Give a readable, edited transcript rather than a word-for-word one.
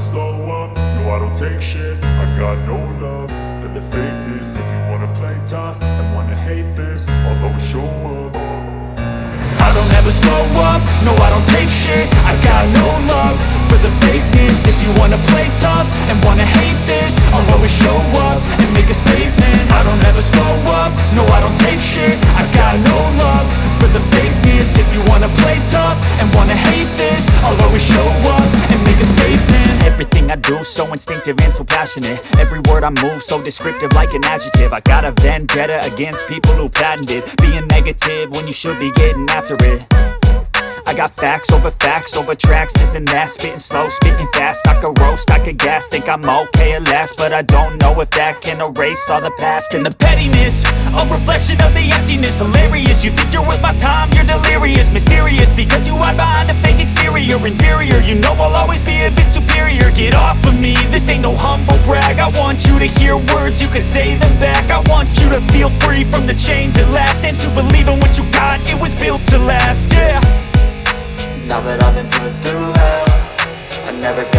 slow up, no I don't take shit. I got no love for the fakeness. If you wanna play tough and wanna hate this, I'll always show up. I don't ever slow up, no I don't take shit. I got no love for the fakeness. If you wanna play tough and wanna hate this, I'll always show up and make a statement. I don't ever slow up, no I don't take shit. I got no love for the fakeness. If you wanna play tough and wanna hate this, I'll always show up and make a statement. Everything I do so instinctive and so passionate. Every word I move so descriptive like an adjective. I got a vendetta against people who patented being negative when you should be getting after it. I got facts over tracks, this and that. Spitting slow, spitting fast, I could roast, I could gas. Think I'm okay at last, but I don't know if that can erase all the past. And the pettiness, a reflection of the emptiness. Hilarious, you think you're worth my time, you're delirious. Mysterious, because you hide behind a fake exterior. Inferior, you know I'll always be a bit superior. Get off of me, this ain't no humble brag. I want you to hear words, you can say them back. I want you to feel free from the chains at last, and to believe in what you got, it was built to last, yeah. Now that I've been put through hell, I never got